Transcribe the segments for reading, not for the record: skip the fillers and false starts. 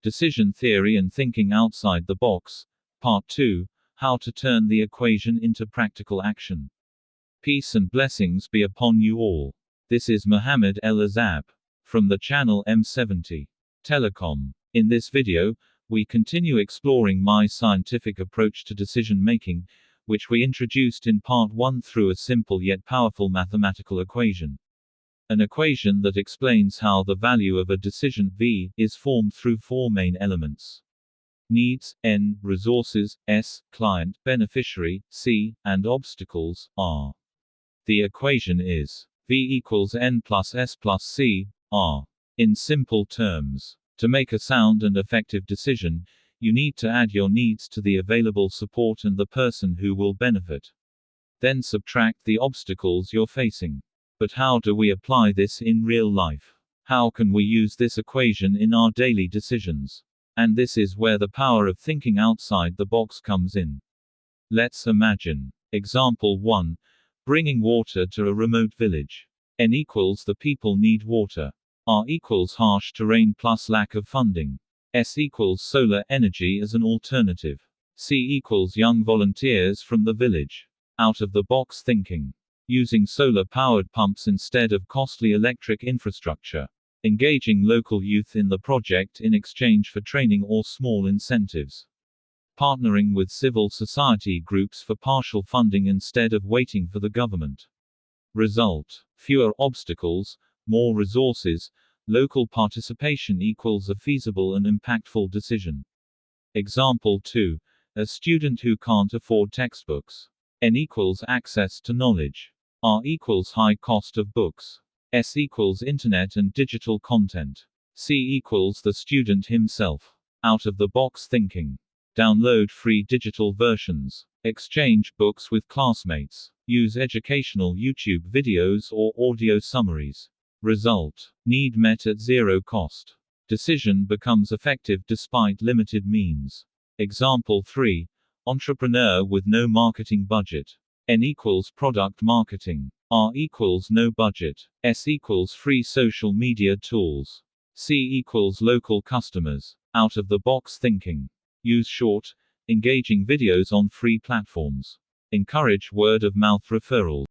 Decision Theory and Thinking Outside the Box. Part 2. How to Turn the Equation into Practical Action. Peace and blessings be upon you all. This is Mohamed El-Azab from the channel M70 Telecom. In this video, we continue exploring my scientific approach to decision making, which we introduced in part 1 through a simple yet powerful mathematical equation. An equation that explains how the value of a decision V is formed through four main elements: needs, N, resources, S, client, beneficiary, C, and obstacles, R. The equation is V equals N plus S plus C, R. In simple terms, to make a sound and effective decision, you need to add your needs to the available support and the person who will benefit. Then subtract the obstacles you're facing. But how do we apply this in real life? How can we use this equation in our daily decisions? And this is where the power of thinking outside the box comes in. Let's imagine. Example 1. Bringing water to a remote village. N equals the people need water. R equals harsh terrain plus lack of funding. S equals solar energy as an alternative. C equals young volunteers from the village. Out-of-the-box thinking. Using solar-powered pumps instead of costly electric infrastructure. Engaging local youth in the project in exchange for training or small incentives. Partnering with civil society groups for partial funding instead of waiting for the government. Result: fewer obstacles, more resources. Local participation equals a feasible and impactful decision. Example 2. A student who can't afford textbooks. N equals access to knowledge. R equals high cost of books. S equals internet and digital content. C equals the student himself. Out-of-the-box thinking. Download free digital versions. Exchange books with classmates. Use educational YouTube videos or audio summaries. Result: need met at zero cost. Decision becomes effective despite limited means. Example 3. Entrepreneur with no marketing budget. N equals product marketing. R equals no budget. S equals free social media tools. C equals local customers. Out-of-the-box thinking. Use short, engaging videos on free platforms. Encourage word-of-mouth referrals.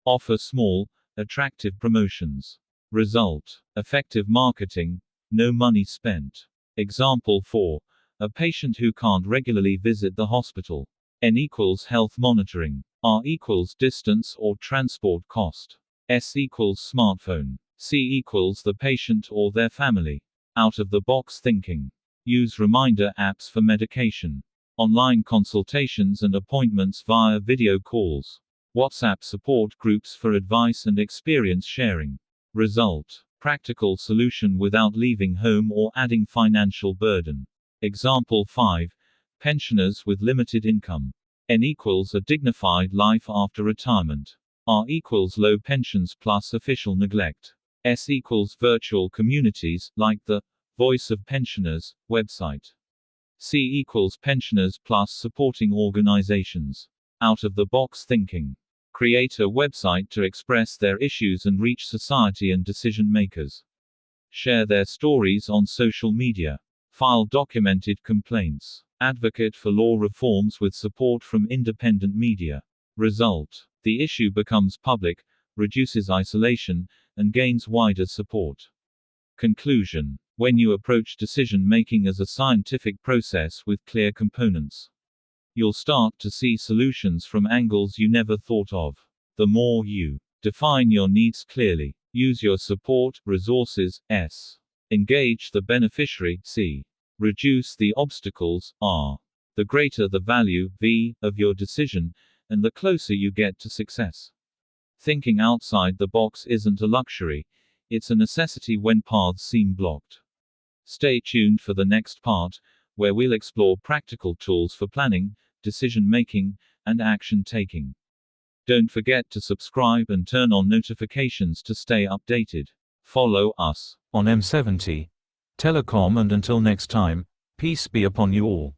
Offer small, attractive promotions. Result: effective marketing, no money spent. Example 4. A patient who can't regularly visit the hospital. N equals health monitoring. R equals distance or transport cost. S equals smartphone. C equals the patient or their family. Out-of-the-box thinking. Use reminder apps for medication. Online consultations and appointments via video calls. WhatsApp support groups for advice and experience sharing. Result: practical solution without leaving home or adding financial burden. Example 5. Pensioners with limited income. N equals a dignified life after retirement. R equals low pensions plus official neglect. S equals virtual communities, like the Voice of Pensioners website. C equals pensioners plus supporting organizations. Out-of-the-box thinking. Create a website to express their issues and reach society and decision makers. Share their stories on social media. File documented complaints. Advocate for law reforms with support from independent media. Result: the issue becomes public, reduces isolation, and gains wider support. Conclusion: when you approach decision making as a scientific process with clear components, you'll start to see solutions from angles you never thought of. The more you define your needs clearly, use your support, resources, S. Engage the beneficiary, C. Reduce the obstacles, R. The greater the value, V, of your decision, and the closer you get to success. Thinking outside the box isn't a luxury, it's a necessity when paths seem blocked. Stay tuned for the next part, where we'll explore practical tools for planning, decision making, and action taking. Don't forget to subscribe and turn on notifications to stay updated. Follow us on M70 Telecom, and until next time, peace be upon you all.